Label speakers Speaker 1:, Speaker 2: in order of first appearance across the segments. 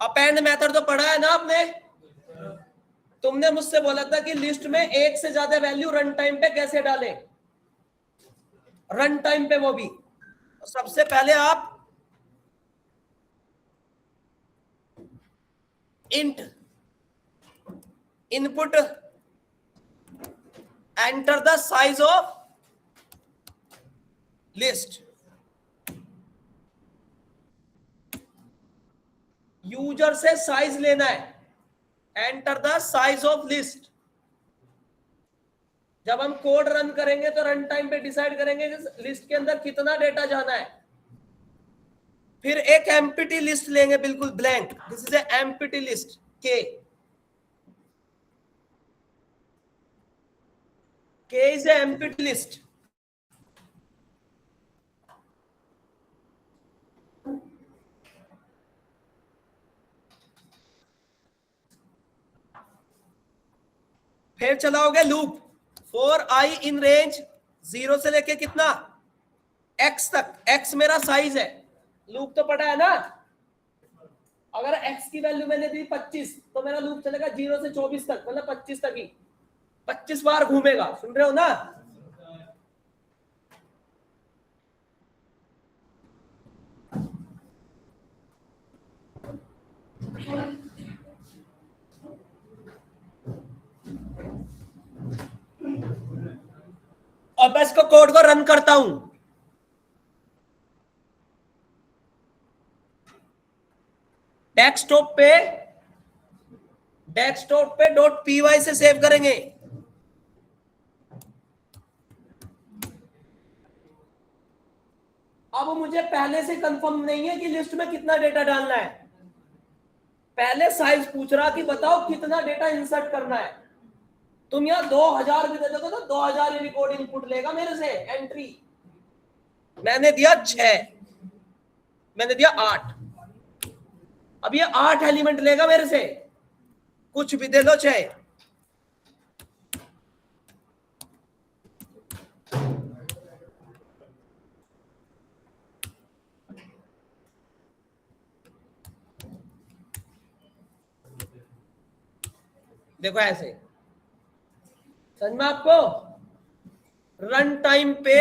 Speaker 1: Append method तो पढ़ा है ना आपने? तुमने मुझसे बोला था कि लिस्ट में एक से ज्यादा वैल्यू रन टाइम पे कैसे डालें, रन टाइम पे वो भी। सबसे पहले आप int input enter the size of list, user से साइज लेना है, enter the size of list. जब हम कोड रन करेंगे तो रन टाइम पे डिसाइड करेंगे कि लिस्ट के अंदर कितना डेटा जाना है। फिर एक एम्प्टी लिस्ट लेंगे, बिल्कुल blank, this is a empty list के इज ए एम्प्टी लिस्ट। फिर चलाओगे loop for I in range 0 से लेके कितना x तक, x मेरा साइज है, लूप तो पड़ा है ना। अगर x की वैल्यू मैंने दी 25 तो मेरा लूप चलेगा 0 से 24 तक, मतलब 25 तक ही, 25 बार घूमेगा। सुन रहे हो ना? अब इसको कोड को रन करता हूं। डेस्कटॉप पे .py से सेव करेंगे। अब मुझे पहले से कंफर्म नहीं है कि लिस्ट में कितना डेटा डालना है, पहले साइज पूछ रहा कि बताओ कितना डेटा इंसर्ट करना है। तुम यहाँ 2000 भी दे दोगे तो 2000 रिकॉर्ड इनपुट लेगा मेरे से एंट्री। मैंने दिया 6, मैंने दिया 8, अब ये 8 एलिमेंट लेगा मेरे से, कुछ भी दे दो चाहे। देखो ऐसे, समझ में आपको? रन टाइम पे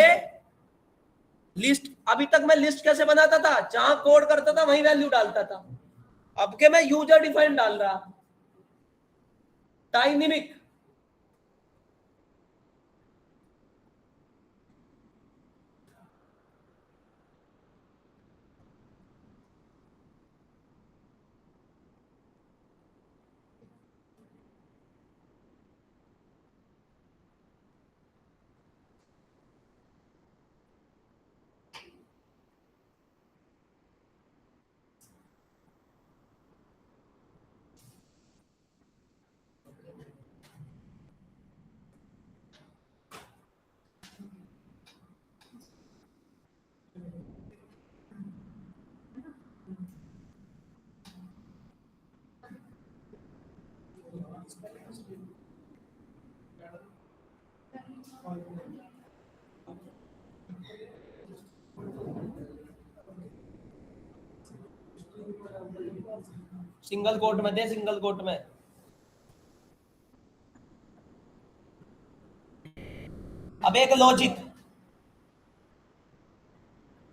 Speaker 1: लिस्ट, अभी तक मैं लिस्ट कैसे बनाता था, जहां कोड करता था वहीं वैल्यू डालता था। अब के मैं यूजर डिफाइंड डाल रहा, डायनेमिक। सिंगल कोट में दे, सिंगल कोट में। अब एक लॉजिक,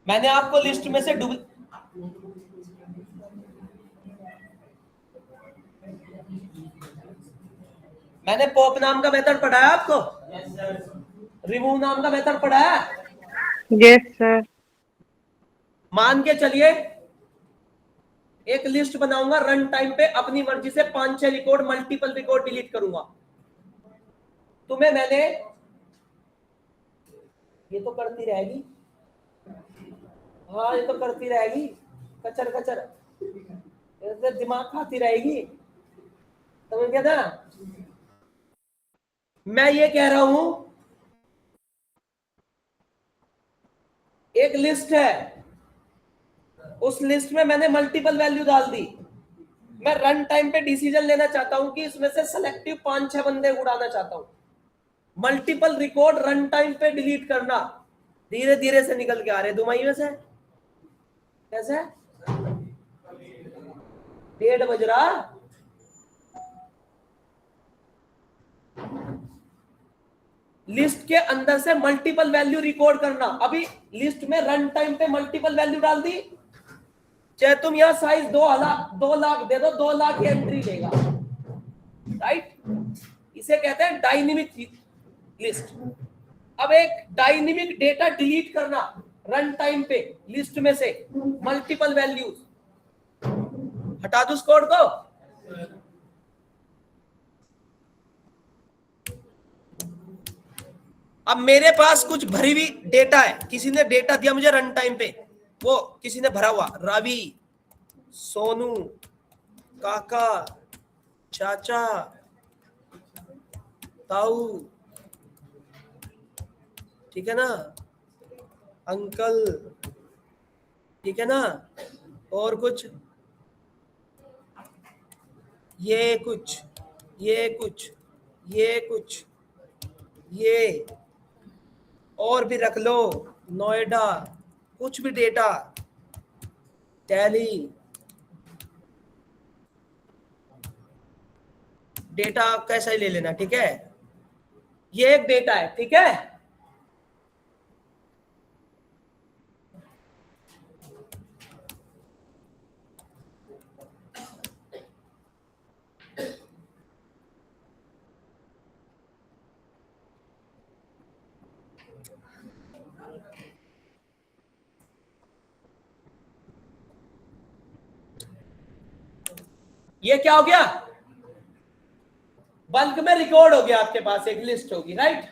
Speaker 1: मैंने आपको लिस्ट में से मैंने पॉप नाम का मेथड पढ़ाया आपको? रिमूव नाम का मेथड पढ़ाया?
Speaker 2: Yes sir.
Speaker 1: मान के चलिए एक लिस्ट बनाऊंगा रन टाइम पे, अपनी मर्जी से 5-6 रिकॉर्ड, मल्टीपल रिकॉर्ड डिलीट करूंगा। तुम्हें मैंने, ये तो करती रहेगी, हाँ ये तो करती रहेगी, कचर कचर दिमाग खाती रहेगी, समझ गया ना? मैं ये कह रहा हूं एक लिस्ट है, उस लिस्ट में मैंने मल्टीपल वैल्यू डाल दी, मैं रन टाइम पे डिसीजन लेना चाहता हूं कि इसमें से सेलेक्टिव 5-6 बंदे उड़ाना चाहता हूं। मल्टीपल रिकॉर्ड रन टाइम पे डिलीट करना, धीरे धीरे से निकल के आ रहे दुमाई में से। कैसे? 1:30 बज रहा। लिस्ट के अंदर से मल्टीपल वैल्यू रिकॉर्ड करना। अभी लिस्ट में रन टाइम पे मल्टीपल वैल्यू डाल दी, चाहे तुम यहां साइज 2 लाख दे दो, 2 लाख एंट्री देगा, राइट। इसे कहते हैं डायनेमिक लिस्ट। अब एक डायनेमिक डेटा डिलीट करना रन टाइम पे लिस्ट में से मल्टीपल वैल्यूज, हटा दो उस कोड को। अब मेरे पास कुछ भरी हुई डेटा है, किसी ने डेटा दिया मुझे रन टाइम पे, वो किसी ने भरा हुआ रवि, सोनू, काका, चाचा, ताऊ, ठीक है ना, अंकल, ठीक है ना, और कुछ, ये कुछ, ये कुछ, ये कुछ, ये और भी रख लो, नोएडा, कुछ भी डेटा, टैली डेटा कैसा ही ले लेना, ठीक है। ये एक डेटा है, ठीक है। ये क्या हो गया, बल्क में रिकॉर्ड हो गया, आपके पास एक लिस्ट होगी, राइट।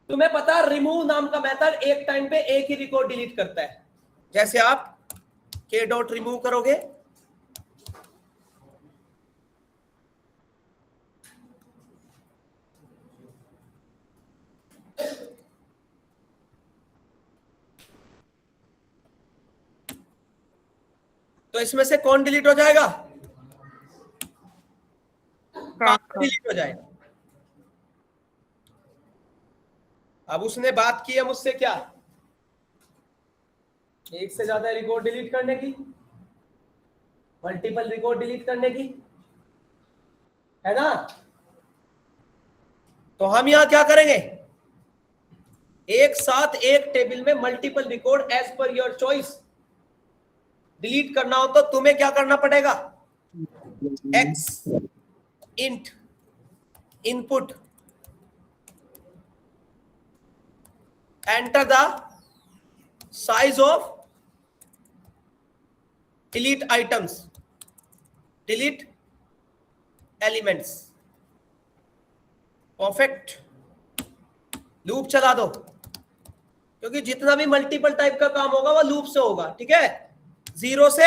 Speaker 1: तुम्हें पता रिमूव नाम का मेथड एक टाइम पे एक ही रिकॉर्ड डिलीट करता है। जैसे आप के डॉट रिमूव करोगे, तो इसमें से कौन डिलीट हो जाएगा, डिलीट हो जाएगा। अब उसने बात की है मुझसे क्या, एक से ज्यादा रिकॉर्ड डिलीट करने की, मल्टीपल रिकॉर्ड डिलीट करने की, है ना। तो हम यहां क्या करेंगे, एक साथ एक टेबल में multiple record as per your choice delete करना हो तो तुम्हें क्या करना पड़ेगा, x int input enter the size of delete items, delete elements, perfect. Loop चला दो, क्योंकि जितना भी मल्टीपल टाइप का काम होगा वो लूप से होगा, ठीक है, 0 से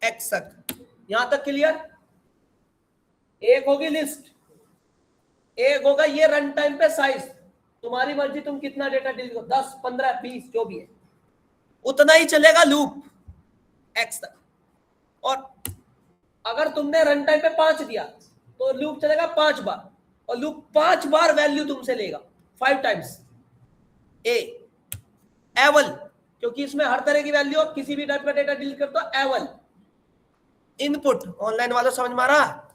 Speaker 1: x तक। यहां तक क्लियर। एक होगी लिस्ट, एक होगा ये रन टाइम पे साइज, तुम्हारी मर्जी तुम कितना डेटा डिलीट करो, 10, 15, 20 जो भी है, उतना ही चलेगा लूप x तक। और अगर तुमने रन टाइम पे 5 दिया तो लूप चलेगा 5 बार, और लूप 5 बार वैल्यू तुमसे लेगा, 5 टाइम्स ए एवल, क्योंकि इसमें हर तरह की वैल्यू, आप किसी भी टाइप का डेटा डिलीट करते हो, एवल इनपुट। ऑनलाइन वालों समझ में आ रहा,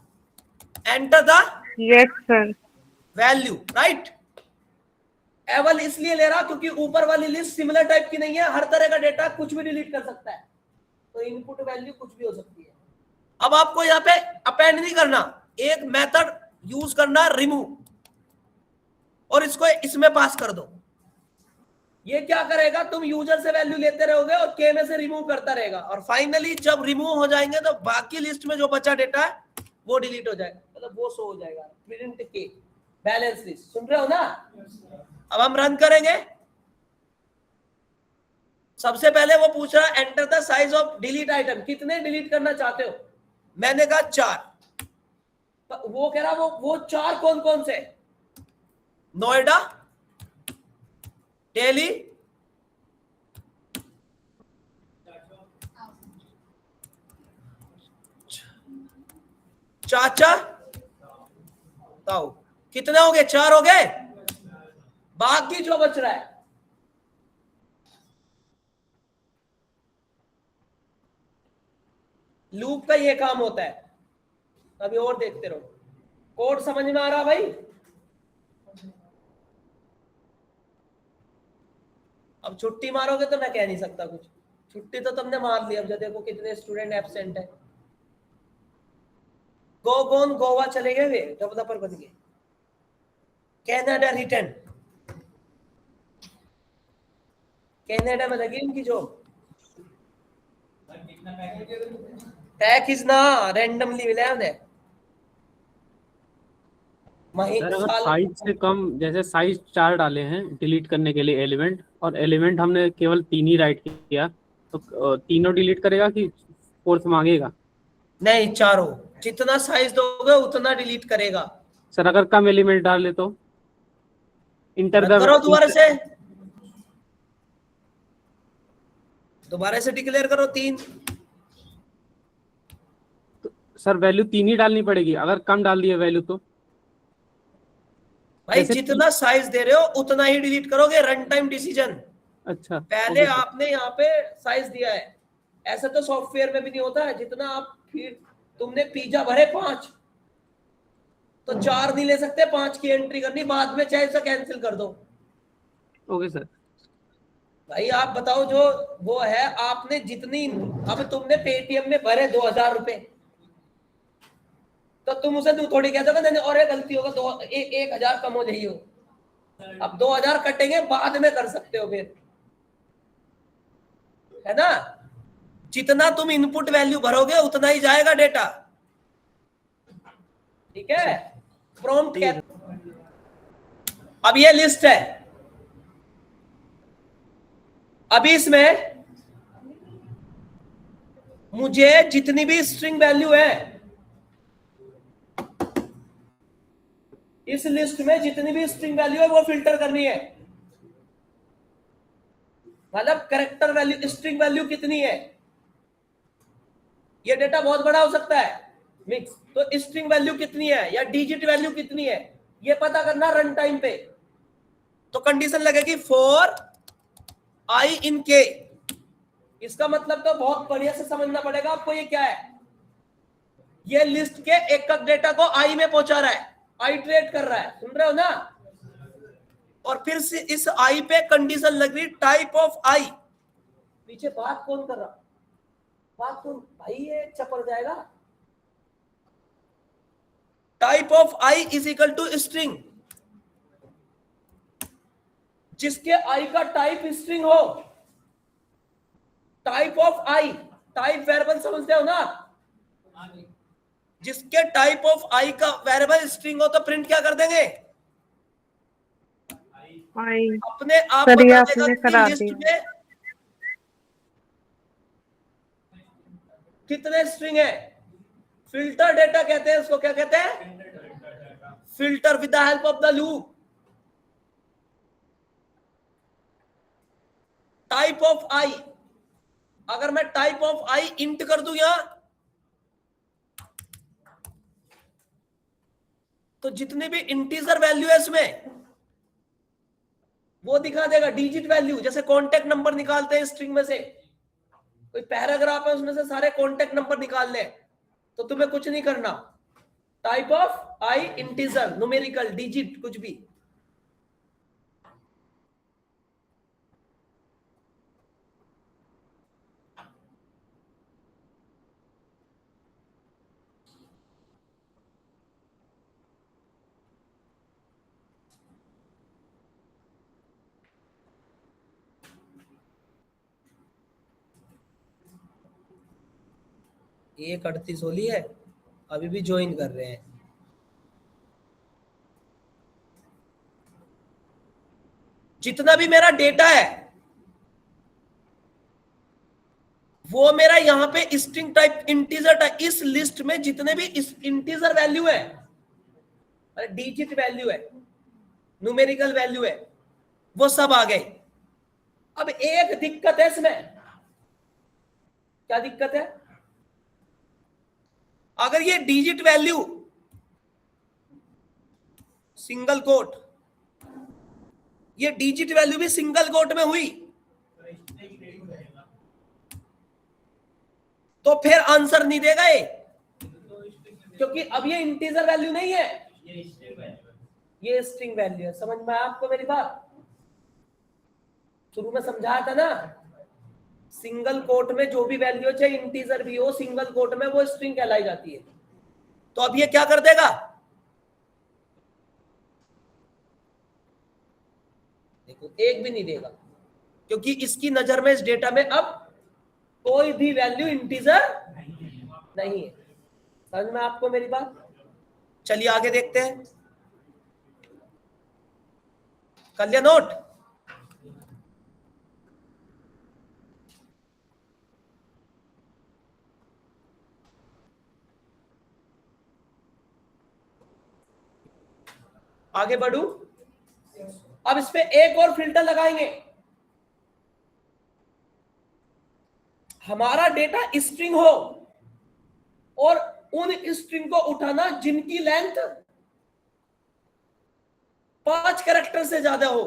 Speaker 1: enter the
Speaker 2: yes sir
Speaker 1: value, right. Eval इसलिए ले रहा क्योंकि ऊपर वाली लिस्ट सिमिलर टाइप की नहीं है, हर तरह का डेटा कुछ भी डिलीट कर सकता है, तो इनपुट वैल्यू कुछ भी हो सकती है। अब आपको यहाँ पे अपेंड नहीं करना, एक मेथड यूज करना रिमूव, और इसको इसमें पास कर दो। ये क्या करेगा, तुम यूजर से वैल्यू लेते रहोगे और के में से रिमूव करता रहेगा, और फाइनली जब रिमूव हो जाएंगे तो बाकी लिस्ट में जो बचा डेटा है वो डिलीट हो जाएगा, मतलब वो शो हो जाएगा, प्रिंट के बैलेंस लिस्ट। सुन रहे हो ना। अब हम रन करेंगे। सबसे पहले वो पूछ रहा है enter the size of delete item, कितने डिलीट करना चाहते हो, मैंने कहा 4। वो कह रहा वो 4 कौन कौन से, नोएडा, दिल्ली, चाचा, ताऊ। कितने हो गए, 4 हो गए। बाकी जो बच रहा है लूप का ये काम होता है। अभी और देखते रहो। कोड समझ में आ रहा भाई? अब छुट्टी मारोगे तो मैं कह नहीं सकता कुछ। छुट्टी तो तुमने मार ली। अब जो देखो कितने स्टूडेंट एब्सेंट है। गोगोन गोवा चले गए वे, डेवलपर बन गए। कनाडा रिटर्न, कनाडा में लगी उनकी जॉब। टैग इज ना रैंडमली मिला उन्हें।
Speaker 3: सर अगर
Speaker 1: साल
Speaker 3: साइज से कम, जैसे साइज 4 डाले हैं डिलीट करने के लिए एलिमेंट, और एलिमेंट हमने केवल 3 ही राइट किया, तो तीनों डिलीट करेगा कि फोर्थ मांगेगा?
Speaker 1: नहीं, चारों। जितना साइज दोगे उतना डिलीट करेगा।
Speaker 3: सर अगर कम एलिमेंट डाले तो इंटर
Speaker 1: रन करो दोबारा
Speaker 3: द,
Speaker 1: से, दोबारा से डिक्लेयर करो 3।
Speaker 3: सर वैल्यू 3 ही डालनी पड़ेगी अगर कम डाल दिए वैल्यू तो?
Speaker 1: भाई
Speaker 3: जैसे
Speaker 1: जितना साइज दे रहे हो उतना ही डिलीट करोगे। Run time decision.
Speaker 3: अच्छा,
Speaker 1: पहले
Speaker 3: ओके सर।
Speaker 1: आपने यहाँ पे साइज दिया है। ऐसा तो सॉफ्टवेयर में भी नहीं होता है। जितना आप, फिर तुमने पिज्जा भरे 5, तो 4 नहीं ले सकते, 5 की एंट्री करनी, बाद में चाहे इसे कैंसिल कर दो।
Speaker 3: Okay sir.
Speaker 1: भाई आप बताओ, जो वो है, आपने जितनी, अब तुमने पेटीएम में भरे 2000 रुपए, तो तुम उसे थोड़ी कह दोगे नहीं और ये गलती होगा, 1000 कम हो जाइए हो। अब 2000 कटेंगे, बाद में कर सकते हो फिर, है ना? जितना तुम इनपुट वैल्यू भरोगे उतना ही जाएगा डेटा। ठीक है? प्रॉम्प्ट क्या? अब ये लिस्ट है। अभी इसमें मुझे जितनी भी स्ट्रिंग वैल्यू है, इस लिस्ट में जितनी भी स्ट्रिंग वैल्यू है वो फिल्टर करनी है। मतलब कैरेक्टर वैल्यू, स्ट्रिंग वैल्यू कितनी है। ये डेटा बहुत बड़ा हो सकता है, मिक्स, तो स्ट्रिंग वैल्यू कितनी है या डिजिट वैल्यू कितनी है, ये पता करना रन टाइम पे। तो कंडीशन लगेगी फॉर आई इन के। इसका मतलब तो बहुत बढ़िया से समझना पड़ेगा आपको। ये क्या है? ये लिस्ट के एक डेटा को आई में पहुंचा रहा है, आइटरेट कर रहा है। सुन रहे हो ना? और फिर से इस आई पे कंडीशन लग रही टाइप ऑफ आई। पीछे बात कौन कर रहा? बात कौन भाई? ये चपड़ जाएगा। Type of i is equal to string. जिसके आई का टाइप स्ट्रिंग हो, type of i, type variable समझते हो ना? जिसके टाइप ऑफ आई का वेरिएबल स्ट्रिंग हो तो प्रिंट क्या कर देंगे?
Speaker 2: आई।
Speaker 1: अपने आप
Speaker 2: सर ये
Speaker 1: बता
Speaker 2: आपने
Speaker 1: देगा कि
Speaker 2: करा
Speaker 1: लिस्ट
Speaker 2: दिया।
Speaker 1: में कितने स्ट्रिंग है। फिल्टर डेटा कहते हैं उसको। क्या कहते हैं? Filter with the help of the loop. Type of I, अगर मैं टाइप ऑफ आई इंट कर दूं यहां, तो जितनी भी इंटीजर वैल्यू है इसमें वो दिखा देगा। डिजिट वैल्यू, जैसे कॉन्टेक्ट नंबर निकालते हैं स्ट्रिंग में से, कोई पैराग्राफ है उसमें से सारे कॉन्टेक्ट नंबर निकाल ले, तो तुम्हें कुछ नहीं करना। Type of I integer, numerical, digit, कुछ भी। एक 38 होली है, अभी भी ज्वाइन कर रहे हैं। जितना भी मेरा डेटा है वो मेरा यहां पे स्ट्रिंग टाइप इंटीजर टाइप। इस लिस्ट में जितने भी इंटीजर वैल्यू है, डिजिट वैल्यू है, न्यूमेरिकल वैल्यू है, वो सब आ गए। अब एक दिक्कत है इसमें। क्या दिक्कत है? अगर ये डिजिट वैल्यू सिंगल कोट, ये डिजिट वैल्यू भी सिंगल कोट में हुई, तो फिर आंसर नहीं देगा ये, क्योंकि अब ये इंटीजर वैल्यू नहीं है, ये स्ट्रिंग वैल्यू है। समझ में आया आपको मेरी बात? शुरू में समझाया था ना, सिंगल कोट में जो भी वैल्यू चाहे इंटीजर भी हो, सिंगल कोट में वो स्ट्रिंग कहलाई जाती है। तो अब ये क्या कर देगा, देखो एक भी नहीं देगा, क्योंकि इसकी नजर में इस डेटा में अब कोई भी वैल्यू इंटीजर नहीं है। समझ में आपको मेरी बात? चलिए आगे देखते हैं। कर लिया नोट? आगे बढ़ू। अब इस पे एक और फिल्टर लगाएंगे। हमारा डेटा स्ट्रिंग हो और उन स्ट्रिंग को उठाना जिनकी लेंथ 5 कैरेक्टर से ज्यादा हो।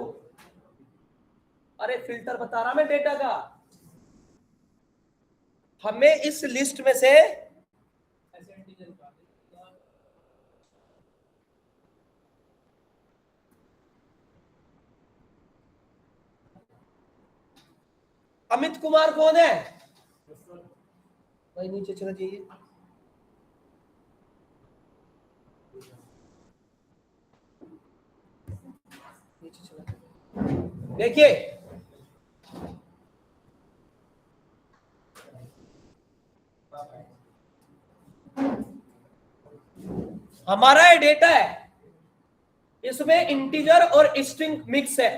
Speaker 1: अरे फिल्टर बता रहा मैं डेटा का। हमें इस लिस्ट में से अमित कुमार कौन है भाई? नीचे चला जाइए। नीचे चला, देखिए हमारा ये डेटा है, इसमें इंटीजर और स्ट्रिंग मिक्स है,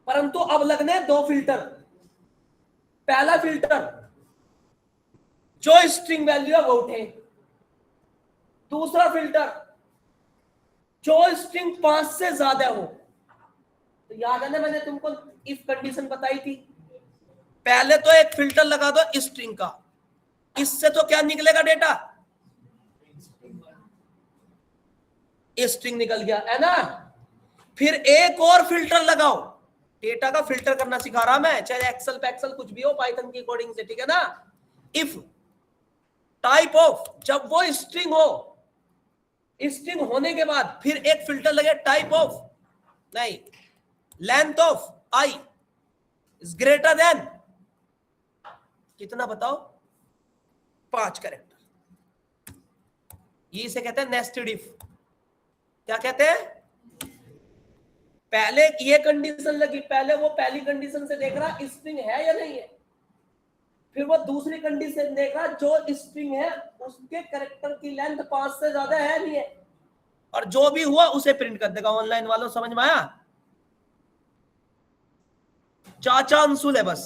Speaker 1: परंतु अब लगने दो फिल्टर। पहला फिल्टर जो स्ट्रिंग वैल्यू है वो उठे, दूसरा फिल्टर जो स्ट्रिंग 5 से ज्यादा हो। तो याद है ना मैंने तुमको इफ कंडीशन बताई थी। पहले तो एक फिल्टर लगा दो स्ट्रिंग का, इससे तो क्या निकलेगा डेटा, स्ट्रिंग निकल गया है ना। फिर एक और फिल्टर लगाओ, डेटा का फिल्टर करना सिखा रहा मैं, चाहे एक्सेल पैक्सेल कुछ भी हो, पाइथन की कोडिंग से, ठीक है ना। इफ टाइप ऑफ, जब वो स्ट्रिंग हो, स्ट्रिंग होने के बाद फिर एक फिल्टर लगे टाइप ऑफ, नहीं, length of i is greater than कितना बताओ, 5 कैरेक्टर। ये इसे कहते हैं नेस्टेड इफ। क्या कहते हैं? पहले ये कंडीशन लगी, पहले वो पहली कंडीशन से देख रहा स्ट्रिंग है या नहीं है, फिर वो दूसरी कंडीशन देख रहा जो स्ट्रिंग है उसके कैरेक्टर की लेंथ 5 से ज्यादा है नहीं है, और जो भी हुआ उसे प्रिंट कर देगा। ऑनलाइन वालों समझ में आया? चाचा अंशुल है बस।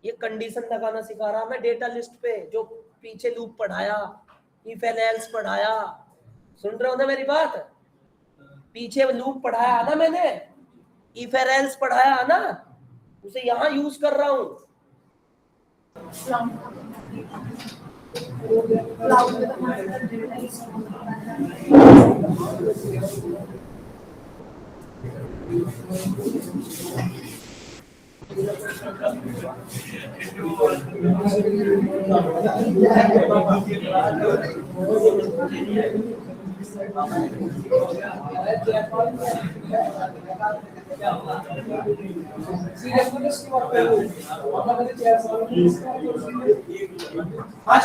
Speaker 1: ये कंडीशन लगाना सिखा रहा मैं डेटा लिस्ट पे, जो पीछे लूप पढ़ाया, इफ एंड एल्स पढ़ाया। सुन रहे हो ना मेरी बात? पीछे लूप पढ़ाया ना मैंने, इफ एंड एल्स पढ़ाया ना, उसे यहां यूज कर रहा हूं।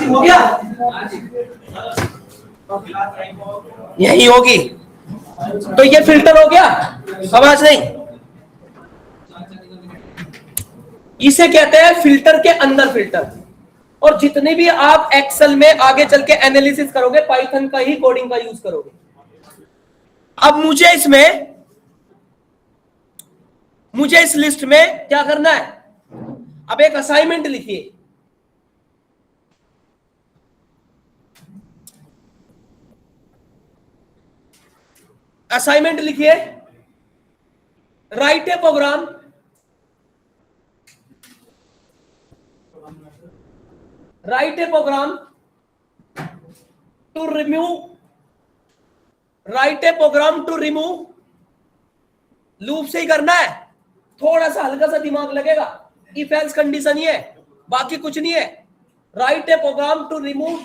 Speaker 1: हो गया, यही होगी। तो ये फिल्टर हो गया, आवाज नहीं। इसे कहते हैं फिल्टर के अंदर फिल्टर। और जितने भी आप एक्सेल में आगे चल के एनालिसिस करोगे, पाइथन का ही कोडिंग का यूज करोगे। अब मुझे इस लिस्ट में क्या करना है, अब एक असाइनमेंट लिखिए। असाइनमेंट लिखिए, write a program to remove write a program to remove, loop से ही करना है, थोड़ा सा हल्का सा दिमाग लगेगा, इफ एल्स कंडीशन ही है, बाकी कुछ नहीं है। Write a program to remove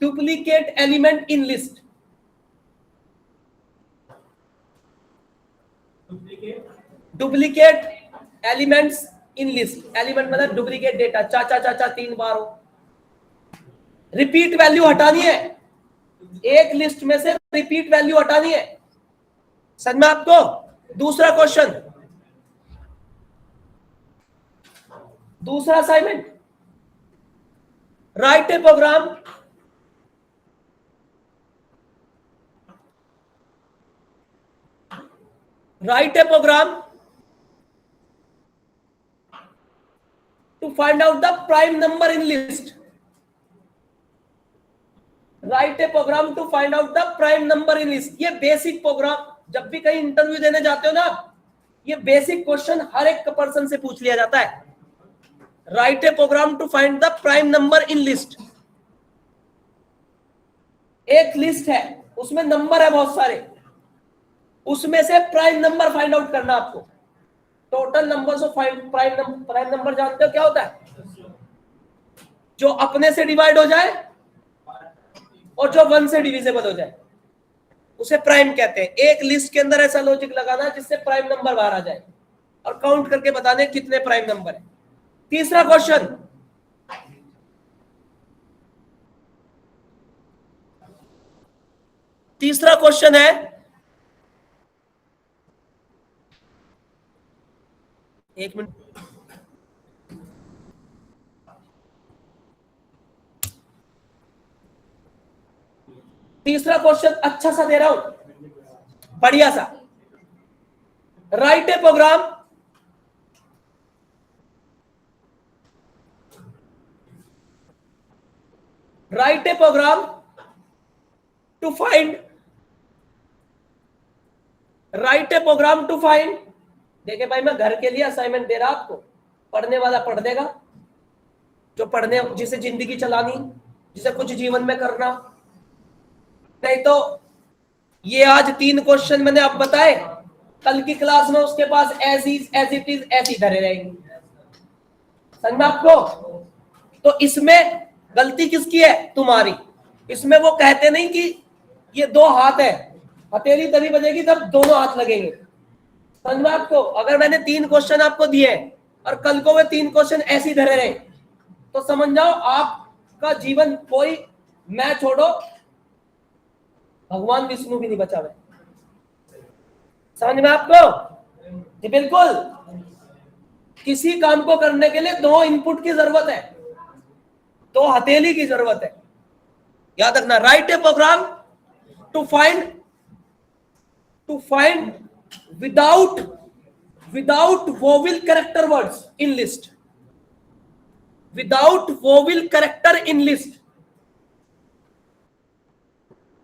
Speaker 1: duplicate element in list. Duplicate elements in list, element मतलब डुप्लीकेट डेटा, चाचा चाचा 3 बार हो। रिपीट वैल्यू हटानी है, एक लिस्ट में से रिपीट वैल्यू हटानी है, समझ में आपको। दूसरा क्वेश्चन, दूसरा assignment, write a program to find out the prime number in list. Write a program to find out the prime number in list. ये बेसिक प्रोग्राम, जब भी कहीं इंटरव्यू देने जाते हो ना, ये बेसिक क्वेश्चन हर एक पर्सन से पूछ लिया जाता है। Write a program to find the prime number in list. एक लिस्ट है, उसमें नंबर है बहुत सारे, उसमें से प्राइम नंबर फाइंड आउट करना आपको। Total numbers of prime number जानते हो क्या होता है? जो अपने से डिवाइड हो जाए और जो 1 से डिविजिबल हो जाए, उसे प्राइम कहते हैं। एक लिस्ट के अंदर ऐसा लॉजिक लगाना जिससे प्राइम नंबर बाहर आ जाए और काउंट करके बताने कितने प्राइम नंबर है। तीसरा क्वेश्चन, है, एक मिनट, तीसरा क्वेश्चन अच्छा सा दे रहा हूं, बढ़िया सा। Write a program to find, देखिए भाई मैं घर के लिए असाइनमेंट दे रहा आपको, पढ़ने वाला पढ़ देगा, जो पढ़ने, जिसे जिंदगी चलानी, जिसे कुछ जीवन में करना, नहीं तो ये आज 3 क्वेश्चन मैंने अब बताए, कल की क्लास में उसके पास एज इट इज ऐसी धरे रहेंगी, समझ में आपको। तो इसमें गलती किसकी है? तुम्हारी। इसमें वो कहते नहीं कि ये 2 हाथ है, हथेली तभी बजेगी जब दोनों हाथ लगेंगे, समझ में आपको। अगर मैंने 3 क्वेश्चन आपको दिए और कल को वे 3 क्वेश्चन ऐसी धरे रहे, तो समझ जाओ आपका जीवन कोई, मैं छोड़ो भगवान विष्णु भी नहीं बचा हुआ, समझ में आपको। जी बिल्कुल, किसी काम को करने के लिए 2 इनपुट की जरूरत है, 2 हथेली की जरूरत है, याद रखना। Write a program to find without vowel character words in list,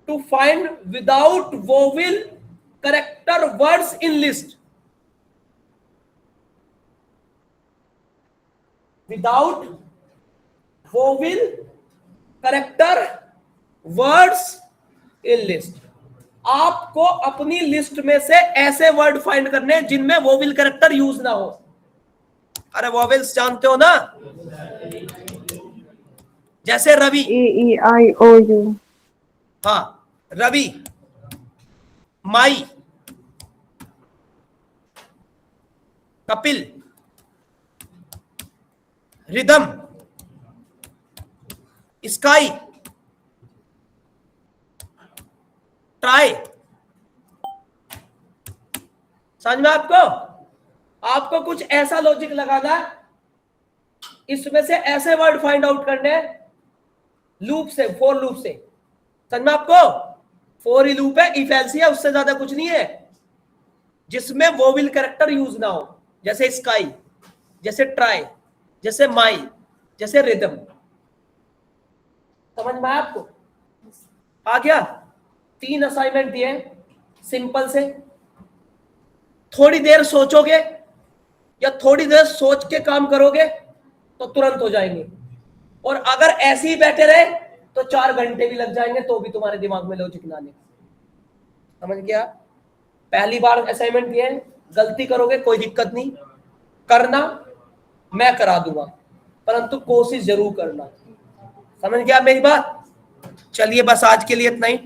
Speaker 1: to find without vowel character words in list, without vowel character words in list। आपको अपनी लिस्ट में से ऐसे वर्ड फाइंड करने जिनमें वोवेल कैरेक्टर यूज ना हो। अरे वोवेल्स जानते हो ना, जैसे रवि,
Speaker 2: EEIOU,
Speaker 1: हाँ रवि, माई, कपिल, रिदम, स्काई, ट्राई, समझ में आपको कुछ ऐसा लॉजिक लगाना है, इसमें से ऐसे वर्ड फाइंड आउट करने लूप से, फॉर लूप से, समझ में आपको। फॉर ही लूप है, इफ एल्स है, उससे ज्यादा कुछ नहीं है, जिसमें वोवेल कैरेक्टर यूज ना हो, जैसे स्काई, जैसे ट्राई, जैसे माई, जैसे रिदम, समझ में आपको आ गया। 3 असाइनमेंट दिए, सिंपल से, थोड़ी देर सोचोगे या थोड़ी देर सोच के काम करोगे तो तुरंत हो जाएंगे, और अगर ऐसे ही बैठे रहे तो 4 घंटे भी लग जाएंगे तो भी तुम्हारे दिमाग में लॉजिक ना आने। समझ गया? पहली बार असाइनमेंट दिए, गलती करोगे कोई दिक्कत नहीं, करना मैं करा दूंगा, परंतु कोशिश जरूर करना। समझ गया मेरी बात? चलिए बस आज के लिए इतना ही।